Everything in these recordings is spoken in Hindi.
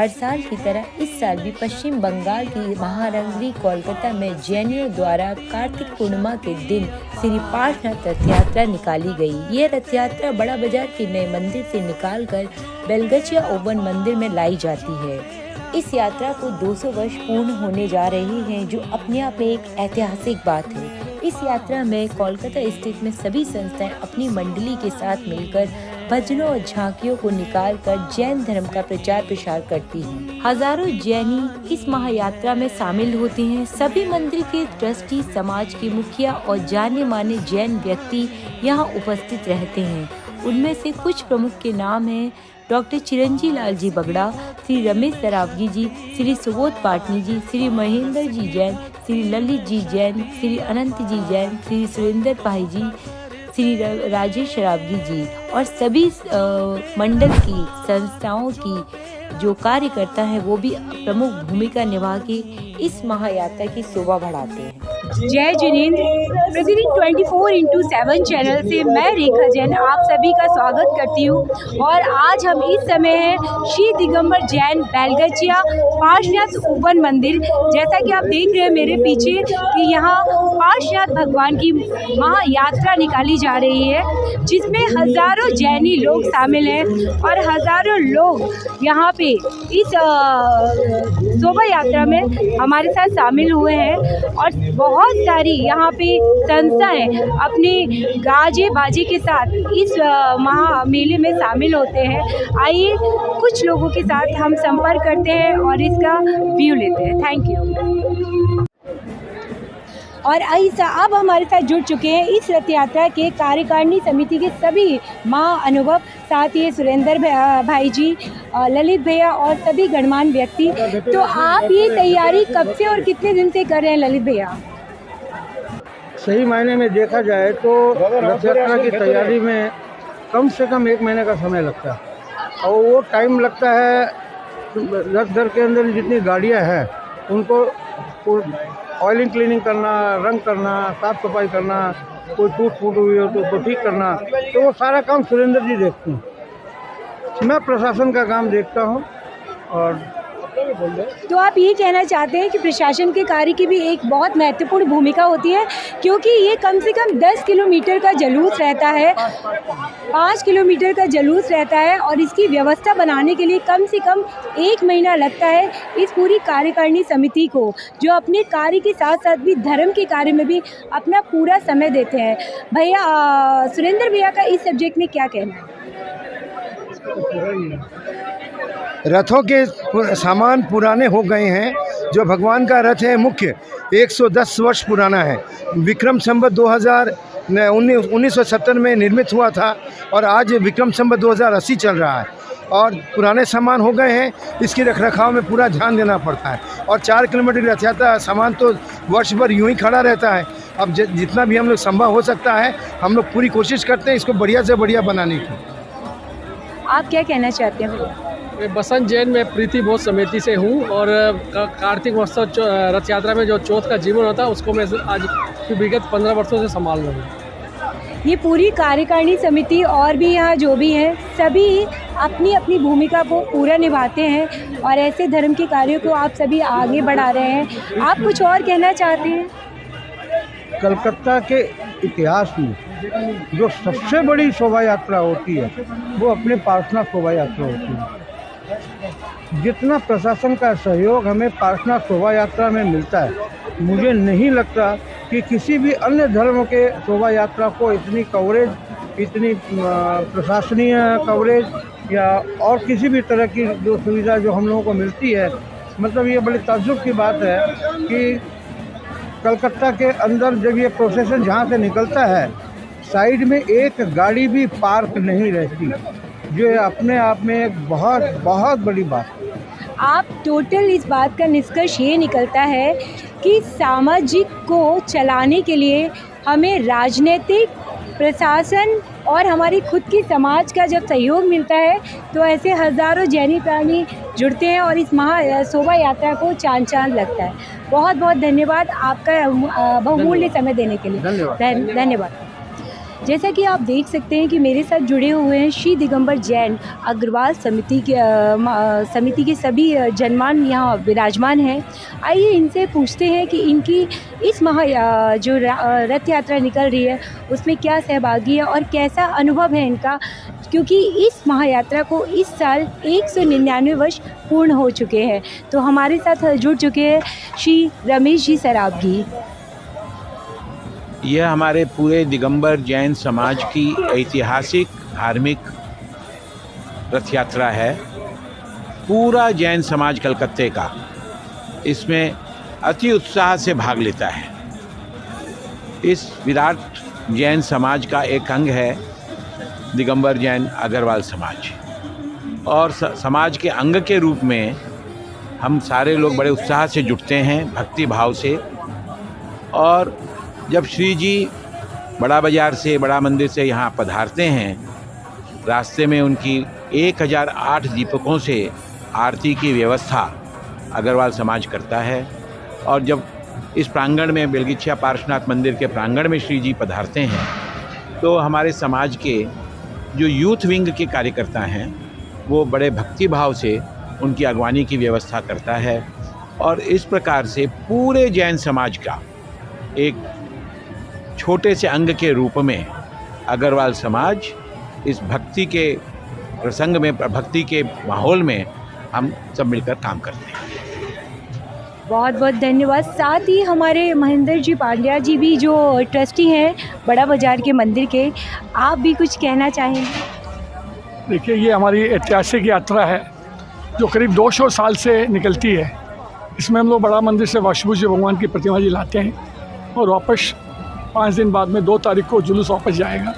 हर साल की तरह इस साल भी पश्चिम बंगाल की महानगरी कोलकाता में जैनियों द्वारा कार्तिक पूर्णिमा के दिन श्री पार्श्वनाथ रथ यात्रा निकाली गई। ये रथ यात्रा बड़ा बाजार के नए मंदिर से निकालकर बेलगछिया ओवन मंदिर में लाई जाती है। इस यात्रा को 200 वर्ष पूर्ण होने जा रहे हैं, जो अपने आप में एक ऐतिहासिक बात है। इस यात्रा में कोलकाता स्थित में सभी संस्थाएं अपनी मंडली के साथ मिलकर भजनों और झांकियों को निकालकर जैन धर्म का प्रचार प्रसार करती हैं। हजारों जैनी इस महायात्रा में शामिल होते हैं। सभी मंदिर के ट्रस्टी, समाज के मुखिया और जाने माने जैन व्यक्ति यहाँ उपस्थित रहते हैं। उनमें से कुछ प्रमुख के नाम हैं डॉक्टर चिरंजी लाल जी बगड़ा, श्री रमेश सरावगी जी, श्री सुबोध पाटनी जी, श्री महेंद्र जी जैन, श्री ललित जी जैन, श्री अनंत जी जैन, श्री सुरेंद्र भाई जी, श्री राजेश सरावगी जी और सभी मंडल की संस्थाओं की जो कार्यकर्ता हैं वो भी प्रमुख भूमिका निभा के इस महायात्रा की शोभा बढ़ाते हैं। जय जिनेंद्र, प्रतिदिन 24x7 चैनल से मैं रेखा जैन आप सभी का स्वागत करती हूँ। और आज हम इस समय हैं श्री दिगंबर जैन बेलगछिया पार्श्वनाथ ओवन मंदिर। जैसा कि आप देख रहे हैं मेरे पीछे कि यहाँ पार्श्वनाथ भगवान की महायात्रा निकाली जा रही है, जिसमें हजारों जैनी लोग शामिल हैं और हजारों लोग यहाँ पे इस शोभा यात्रा में हमारे साथ शामिल हुए हैं। और बहुत सारी यहाँ पे संस्थाएं अपने गाजे बाजे के साथ इस महा मेले में शामिल होते हैं। आइए कुछ लोगों के साथ हम संपर्क करते हैं और इसका व्यू लेते हैं। Thank you. और ऐसा अब हमारे साथ जुड़ चुके हैं इस रथ यात्रा के कार्यकारिणी समिति के सभी महाअनुभव साथी, सुरेंद्र भाई जी, ललित भैया और सभी गणमान्य व्यक्ति। तो आप ये तैयारी कब से और कितने दिन से कर रहे हैं ललित भैया? सही मायने में देखा जाए तो रथ यात्रा की तैयारी में कम से कम 1 महीने का समय लगता है। और वो टाइम लगता है रथ घर के अंदर जितनी गाड़ियां हैं उनको ऑयलिंग क्लीनिंग करना, रंग करना, साफ सफाई करना, कोई टूट फूट हुई हो तो उसको ठीक करना, तो वो सारा काम सुरेंद्र जी देखते हैं। मैं प्रशासन का काम देखता हूँ। और तो आप ये कहना चाहते हैं कि प्रशासन के कार्य की भी एक बहुत महत्वपूर्ण भूमिका होती है, क्योंकि ये कम से कम 10 किलोमीटर का जुलूस रहता है, 5 किलोमीटर का जुलूस रहता है और इसकी व्यवस्था बनाने के लिए कम से कम 1 महीना लगता है इस पूरी कार्यकारिणी समिति को, जो अपने कार्य के साथ साथ भी धर्म के कार्य में भी अपना पूरा समय देते हैं। भैया, सुरेंद्र भैया का इस सब्जेक्ट में क्या कहना है? रथों के सामान पुराने हो गए हैं। जो भगवान का रथ है मुख्य 110 वर्ष पुराना है। विक्रम संवत 1970 में निर्मित हुआ था और आज विक्रम संवत 2080 चल रहा है और पुराने सामान हो गए हैं। इसकी रखरखाव में पूरा ध्यान देना पड़ता है। और 4 किलोमीटर रथ यात्रा सामान तो वर्ष भर यूँ ही खड़ा रहता है। अब जितना भी हम लोग संभव हो सकता है हम लोग पूरी कोशिश करते हैं इसको बढ़िया से बढ़िया बनाने की। आप क्या कहना चाहते हैं? मैं बसंत जैन में प्रीति बोध समिति से हूँ और कार्तिक महोत्सव रथ यात्रा में जो चौथ का जीवन होता है उसको मैं आज विगत 15 वर्षों से संभाल रहा हूँ। ये पूरी कार्यकारिणी समिति और भी यहाँ जो भी हैं सभी अपनी अपनी भूमिका को पूरा निभाते हैं और ऐसे धर्म के कार्यों को आप सभी आगे बढ़ा रहे हैं। आप कुछ और कहना चाहते हैं? कलकत्ता के इतिहास में जो सबसे बड़ी शोभा यात्रा होती है वो अपने पार्श्वनाथ शोभा यात्रा होती है। जितना प्रशासन का सहयोग हमें पार्श्वनाथ शोभा यात्रा में मिलता है, मुझे नहीं लगता कि किसी भी अन्य धर्म के शोभा यात्रा को इतनी कवरेज, इतनी प्रशासनीय कवरेज या और किसी भी तरह की जो सुविधा जो हम लोगों को मिलती है, मतलब ये बड़ी ताज्जुब की बात है कि कलकत्ता के अंदर जब ये प्रोसेसन जहाँ से निकलता है साइड में एक गाड़ी भी पार्क नहीं रहती, जो अपने आप में एक बहुत बहुत बड़ी बात है। आप टोटल इस बात का निष्कर्ष ये निकलता है कि सामाजिक को चलाने के लिए हमें राजनीतिक, प्रशासन और हमारी खुद की समाज का जब सहयोग मिलता है तो ऐसे हज़ारों जैनी प्राणी जुड़ते हैं और इस महा शोभा यात्रा को चांद चांद लगता है। बहुत बहुत धन्यवाद आपका बहुमूल्य समय देने के लिए। धन्यवाद। जैसा कि आप देख सकते हैं कि मेरे साथ जुड़े हुए हैं श्री दिगंबर जैन अग्रवाल समिति के सभी जनमान यहाँ विराजमान हैं। आइए इनसे पूछते हैं कि इनकी इस जो रथ यात्रा निकल रही है उसमें क्या सहभागी है और कैसा अनुभव है इनका, क्योंकि इस महायात्रा को इस साल 199 वर्ष पूर्ण हो चुके हैं। तो हमारे साथ जुड़ चुके हैं श्री रमेश जी सराबगी। यह हमारे पूरे दिगंबर जैन समाज की ऐतिहासिक धार्मिक रथ यात्रा है। पूरा जैन समाज कलकत्ते का इसमें अति उत्साह से भाग लेता है। इस विराट जैन समाज का एक अंग है दिगंबर जैन अग्रवाल समाज, और समाज के अंग के रूप में हम सारे लोग बड़े उत्साह से जुटते हैं, भक्ति भाव से। और जब श्री जी बड़ा बाज़ार से, बड़ा मंदिर से यहाँ पधारते हैं, रास्ते में उनकी 1008 दीपकों से आरती की व्यवस्था अग्रवाल समाज करता है। और जब इस प्रांगण में बेलगछिया पार्श्वनाथ मंदिर के प्रांगण में श्री जी पधारते हैं तो हमारे समाज के जो यूथ विंग के कार्यकर्ता हैं वो बड़े भक्ति भाव से उनकी अगवानी की व्यवस्था करता है। और इस प्रकार से पूरे जैन समाज का एक छोटे से अंग के रूप में अग्रवाल समाज इस भक्ति के प्रसंग में, भक्ति के माहौल में हम सब मिलकर काम करते हैं। बहुत बहुत धन्यवाद। साथ ही हमारे महेंद्र जी पांड्या जी भी जो ट्रस्टी हैं बड़ा बाज़ार के मंदिर के, आप भी कुछ कहना चाहेंगे? देखिए, ये हमारी ऐतिहासिक यात्रा है जो करीब 200 साल से निकलती है। इसमें हम लोग बड़ा मंदिर से वाष्पूज्य भगवान की प्रतिमा जी लाते हैं और वापस 5 दिन बाद में 2 तारीख को जुलूस वापस जाएगा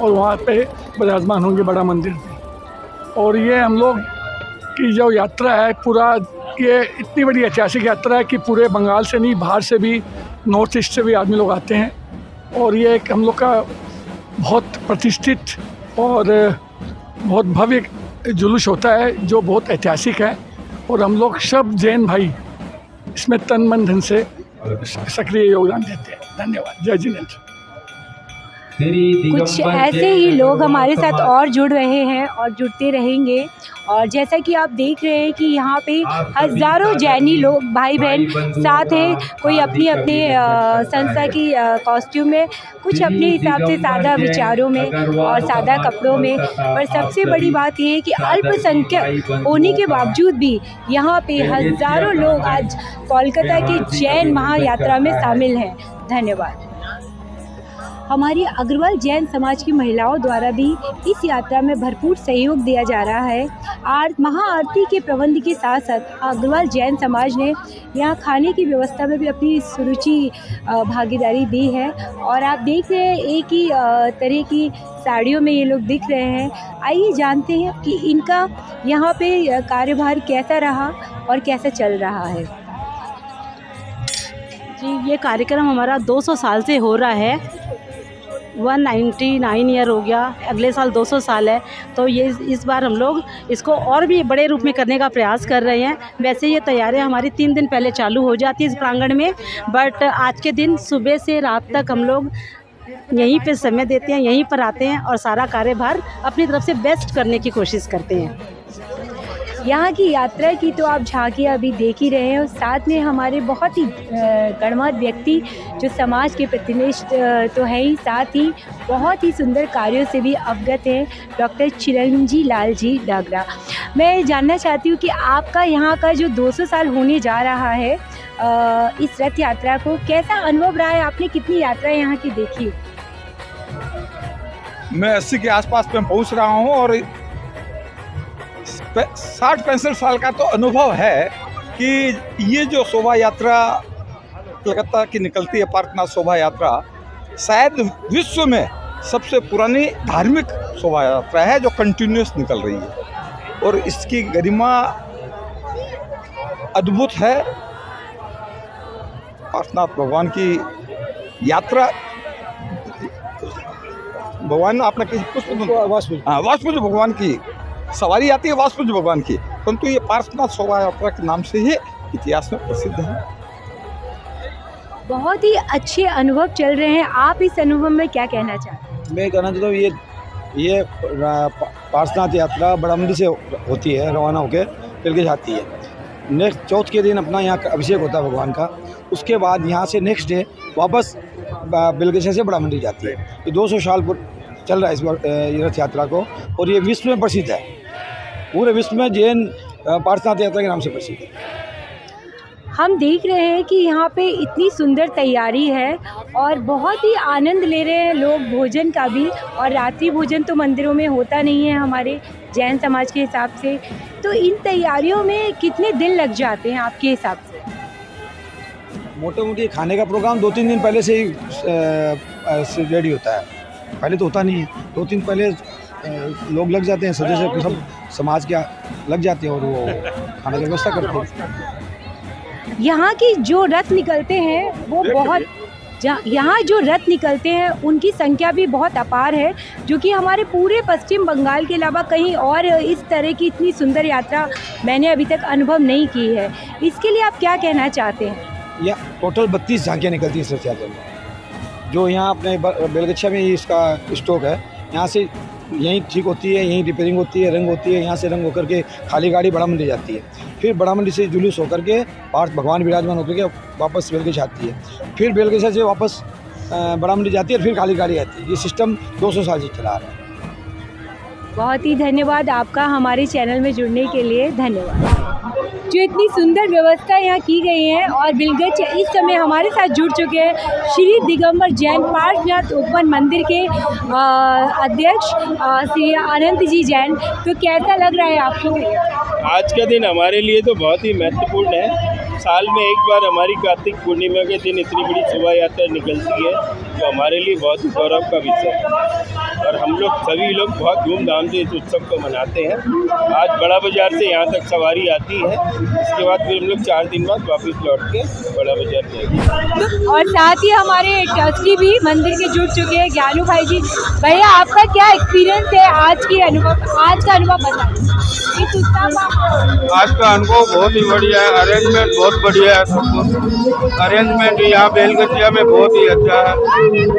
और वहाँ पे विराजमान होंगे बड़ा मंदिर में। और ये हम लोग की जो यात्रा है, पूरा ये इतनी बड़ी ऐतिहासिक यात्रा है कि पूरे बंगाल से नहीं, बाहर से भी, नॉर्थ ईस्ट से भी आदमी लोग आते हैं। और ये एक हम लोग का बहुत प्रतिष्ठित और बहुत भव्य जुलूस होता है जो बहुत ऐतिहासिक है। और हम लोग सब जैन भाई इसमें तन मन धन से सक्रिय योगदान देते हैं। धन्यवाद। जय जिनेन्द्र। कुछ ऐसे ही लोग हमारे साथ और जुड़ रहे हैं और जुड़ते रहेंगे। और जैसा कि आप देख रहे हैं कि यहाँ पे हज़ारों जैनी लोग भाई बहन साथ हैं, कोई अपनी अपनी संस्था की कॉस्ट्यूम में, कुछ अपने हिसाब से सादा विचारों में और सादा कपड़ों में। पर सबसे बड़ी बात ये है कि अल्पसंख्यक होने के बावजूद भी यहाँ पे हज़ारों लोग आज कोलकाता की जैन महायात्रा में शामिल हैं। धन्यवाद। हमारी अग्रवाल जैन समाज की महिलाओं द्वारा भी इस यात्रा में भरपूर सहयोग दिया जा रहा है। महाआरती के प्रबंध के साथ साथ अग्रवाल जैन समाज ने यहाँ खाने की व्यवस्था में भी अपनी सुरुचि भागीदारी दी है। और आप देख रहे हैं एक ही तरह की साड़ियों में ये लोग दिख रहे हैं। आइए जानते हैं कि इनका यहाँ पे कार्यभार कैसा रहा और कैसा चल रहा है। जी, ये कार्यक्रम हमारा 200 साल से हो रहा है। 199 ईयर हो गया, अगले साल 200 साल है। तो ये इस बार हम लोग इसको और भी बड़े रूप में करने का प्रयास कर रहे हैं। वैसे ये तैयारियां हमारी 3 दिन पहले चालू हो जाती है इस प्रांगण में, बट आज के दिन सुबह से रात तक हम लोग यहीं पे समय देते हैं, यहीं पर आते हैं और सारा कार्यभार अपनी तरफ से बेस्ट करने की कोशिश करते हैं। यहाँ की यात्रा की तो आप झांकियाँ अभी देख ही रहे हैं और साथ में हमारे बहुत ही गणमान्य व्यक्ति जो समाज के प्रतिनिधि तो है ही, साथ ही बहुत ही सुंदर कार्यों से भी अवगत हैं, डॉक्टर चिरंजी लाल जी डागरा। मैं जानना चाहती हूँ कि आपका यहाँ का जो 200 साल होने जा रहा है इस रथ यात्रा को, कैसा अनुभव रहा है? आपने कितनी यात्राएं यहाँ की देखी? मैं 80 के आसपास में पहुँच रहा हूँ और 60-65 साल का तो अनुभव है कि ये जो शोभा यात्रा कलकत्ता की निकलती है, पार्श्वनाथ शोभा यात्रा, शायद विश्व में सबसे पुरानी धार्मिक शोभा यात्रा है जो कंटिन्यूस निकल रही है और इसकी गरिमा अद्भुत है। पार्श्वनाथ भगवान की यात्रा, भगवान आपने किसी वाष्पूज्य भगवान की सवारी आती है, वाष्पूज्य भगवान की, परंतु ये पार्श्वनाथ शोभा यात्रा के नाम से ही इतिहास में प्रसिद्ध है। बहुत ही अच्छे अनुभव चल रहे हैं। आप इस अनुभव में क्या कहना चाहते हैं? मैं कहना चाहता हूँ ये पार्श्वनाथ यात्रा बड़ा मंदिर से होती है, रवाना होकर बेलगछिया जाती है। नेक्स्ट चौथ के दिन अपना यहाँ अभिषेक होता है भगवान का। उसके बाद यहाँ से नेक्स्ट डे वापस बेलगछिया से बड़ा मंदिर जाती है। ये 200 साल चल रहा है इस बार ये रथ यात्रा को, और ये विश्व में प्रसिद्ध है। पूरे विश्व में जैन पार्श्वनाथ यात्रा के नाम से प्रसिद्ध है। हम देख रहे हैं कि यहाँ पे इतनी सुंदर तैयारी है और बहुत ही आनंद ले रहे हैं लोग भोजन का भी। और रात्रि भोजन तो मंदिरों में होता नहीं है हमारे जैन समाज के हिसाब से। तो इन तैयारियों में कितने दिन लग जाते हैं आपके हिसाब से? मोटे मोटी खाने का प्रोग्राम 2-3 दिन पहले से ही रेडी होता है। पहले तो होता नहीं है, 2 दिन पहले लोग लग जाते हैं, सदस्य सब समाज के लग जाते हैं और वो खाने की व्यवस्था करते हैं। यहाँ की जो रथ निकलते हैं वो बहुत यहाँ जो रथ निकलते हैं उनकी संख्या भी बहुत अपार है, जो कि हमारे पूरे पश्चिम बंगाल के अलावा कहीं और इस तरह की इतनी सुंदर यात्रा मैंने अभी तक अनुभव नहीं की है। इसके लिए आप क्या कहना चाहते हैं? यह टोटल 32 झांकियाँ निकलती हैं इस रथ यात्रा में, जो यहाँ अपने बेलगछिया में ही इसका स्टॉक है। यहाँ से यहीं ठीक होती है, यहीं रिपेयरिंग होती है, रंग होती है। यहाँ से रंग होकर के खाली गाड़ी बड़ा मंदिर जाती है, फिर बड़ा मंदिर से जुलूस होकर के पार्थ भगवान विराजमान होकर के वापस बेलगछिया आती है, फिर बेलगछिया से वापस बड़ा मंदिर जाती है, फिर खाली गाड़ी आती है। ये सिस्टम 200 साल से चला रहा है। बहुत ही धन्यवाद आपका हमारे चैनल में जुड़ने के लिए। धन्यवाद। जो इतनी सुंदर व्यवस्था यहाँ की गई है। और बेलगछिया इस समय हमारे साथ जुड़ चुके हैं श्री दिगंबर जैन पार्श्वनाथ उपवन मंदिर के अध्यक्ष श्री अनंत जी जैन। तो कैसा लग रहा है आपको? आज का दिन हमारे लिए तो बहुत ही महत्वपूर्ण है। साल में एक बार हमारी कार्तिक पूर्णिमा के दिन इतनी बड़ी शोभा यात्रा निकलती है, जो हमारे लिए बहुत ही गौरव का विषय है। और हम लोग सभी लोग बहुत धूमधाम से इस उत्सव को मनाते हैं। आज बड़ा बाज़ार से यहाँ तक सवारी आती है, इसके बाद फिर हम लोग 4 दिन बाद वापस लौट के बड़ा बाज़ार जाएंगे। और साथ ही हमारे ट्रस्टी भी मंदिर के जुड़ चुके हैं ज्ञानू भाई जी। भैया, आपका क्या एक्सपीरियंस है आज का अनुभव बताइए। आज का अनुभव बहुत ही बढ़िया है। अरेंजमेंट बहुत बढ़िया है। सब कुछ अरेंजमेंट यहाँ बेलगछिया में बहुत ही अच्छा है।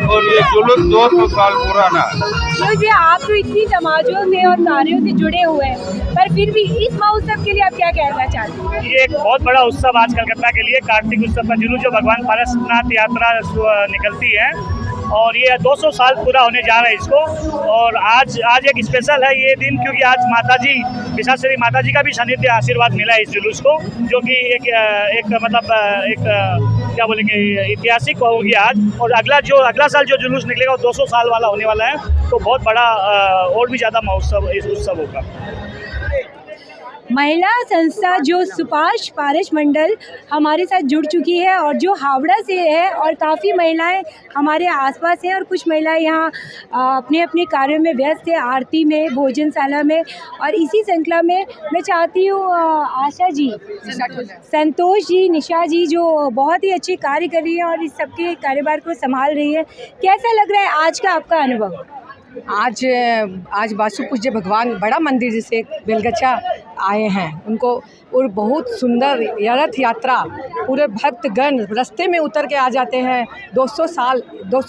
और ये जुलूस 200 साल पुराना है। तो जी, आप तो इतनी समाजों से और कार्यों से जुड़े हुए हैं, पर फिर भी इस महोत्सव के लिए आप क्या कहना चाहते हैं? ये एक बहुत बड़ा उत्सव आज कलकत्ता के लिए कार्तिक उत्सव का जुलूस जो भगवान पार्श्वनाथ यात्रा निकलती है, और ये 200 साल पूरा होने जा रहा है इसको। और आज एक स्पेशल है ये दिन, क्योंकि आज माताजी विशाश्री माताजी का भी सानिध्य आशीर्वाद मिला है इस जुलूस को, जो कि एक क्या बोलेंगे ऐतिहासिक होगी आज। और अगला साल जो जुलूस निकलेगा वो 200 साल वाला होने वाला है, तो बहुत बड़ा और भी ज़्यादा महोत्सव इस उत्सव होगा। महिला संस्था जो सुभाष पारस मंडल हमारे साथ जुड़ चुकी है, और जो हावड़ा से है, और काफ़ी महिलाएं हमारे आसपास हैं, और कुछ महिलाएं यहाँ अपने अपने कार्यों में व्यस्त है, आरती में, भोजनशाला में। और इसी श्रृंखला में मैं चाहती हूँ आशा जी, संतोष जी, निशा जी, जो बहुत ही अच्छे कार्य कर रही है और इस सबके कारोबार को संभाल रही है। कैसा लग रहा है आज का आपका अनुभव? आज वासु पूज्य भगवान बड़ा मंदिर से बेलगछिया आए हैं उनको, और बहुत सुंदर रथ यात्रा, पूरे भक्तगण रास्ते में उतर के आ जाते हैं। 200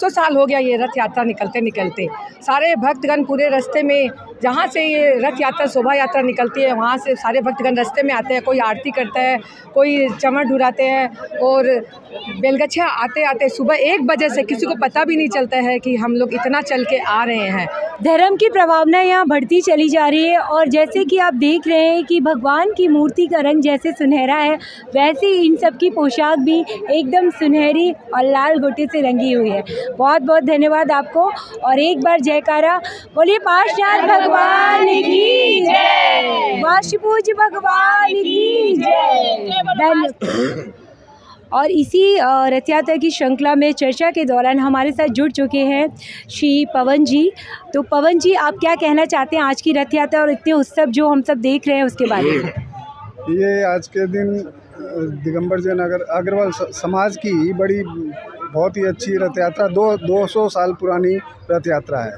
साल हो गया ये रथ यात्रा निकलते सारे भक्तगण पूरे रास्ते में, जहाँ से ये रथ यात्रा शोभा यात्रा निकलती है वहाँ से सारे भक्तगण रास्ते में आते हैं। कोई आरती करता है, कोई चमर ढुराते हैं। और बेलगछिया आते आते सुबह 1 बजे से किसी को पता भी नहीं चलता है कि हम लोग इतना चल के आ रहे हैं। धर्म की प्रभावना यहाँ बढ़ती चली जा रही है, और जैसे कि आप देख रहे हैं कि भगवान की मूर्ति का रंग जैसे सुनहरा है, वैसे ही इन सब की पोशाक भी एकदम सुनहरी और लाल गोटे से रंगी हुई है। बहुत बहुत धन्यवाद आपको, और एक बार जयकारा बोलिए पार्श्वनाथ भगवान की जय, वासु पूज्य भगवान की जय। और इसी रथ यात्रा की श्रृंखला में चर्चा के दौरान हमारे साथ जुड़ चुके हैं श्री पवन जी। तो पवन जी, आप क्या कहना चाहते हैं आज की रथ यात्रा और इतने उत्सव जो हम सब देख रहे हैं उसके बारे में? ये आज के दिन दिगंबर जैन अग्रवाल समाज की बड़ी बहुत ही अच्छी रथ यात्रा 200 साल पुरानी रथ यात्रा है।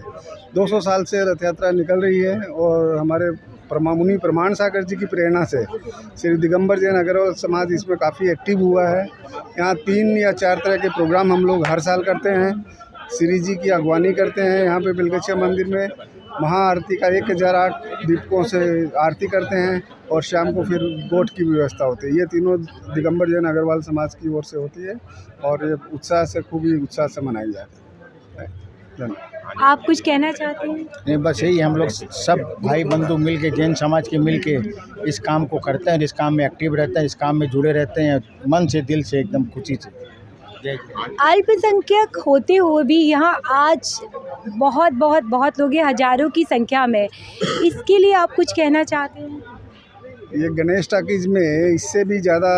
200 साल से रथ यात्रा निकल रही है, और हमारे मुनि प्रमाण सागर जी की प्रेरणा से श्री दिगंबर जैन अग्रवाल समाज इसमें काफ़ी एक्टिव हुआ है। यहाँ 3 या 4 तरह के प्रोग्राम हम लोग हर साल करते हैं। श्री जी की अगवानी करते हैं यहाँ पे बेलगछिया मंदिर में। महाआरती का 1008 दीपकों से आरती करते हैं और शाम को फिर गोट की व्यवस्था होती है। ये तीनों दिगंबर जैन अग्रवाल समाज की ओर से होती है और ये उत्साह से खूब ही उत्साह से मनाई जाती है। धन्यवाद। आप कुछ कहना चाहते हैं? नहीं, बस यही, हम लोग सब भाई बंधु मिल के, जैन समाज के मिल के इस काम को करते हैं, इस काम में एक्टिव रहते हैं, इस काम में जुड़े रहते हैं मन से, दिल से, एकदम खुशी से। अल्पसंख्यक होते हुए भी यहाँ आज बहुत बहुत बहुत लोग हैं, हजारों की संख्या में। इसके लिए आप कुछ कहना चाहते हैं? ये गणेश टाकीज में इससे भी ज़्यादा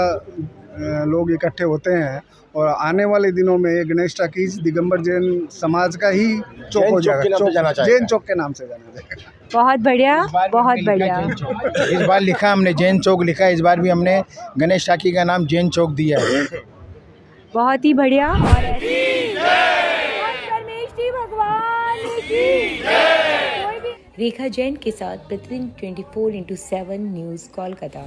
लोग इकट्ठे होते हैं और आने वाले दिनों में ये गणेश टाकीज दिगंबर जैन समाज का ही चौक हो जाएगा, जैन चौक के नाम से जाना जाएगा। बहुत बढ़िया, बहुत बढ़िया। इस बार लिखा हमने जैन चौक लिखा है, इस बार भी हमने गणेश टाकी का नाम जैन चौक दिया है। बहुत ही बढ़िया। और रेखा जैन के साथ प्रतिदिन 24x7 न्यूज़ कोलकाता।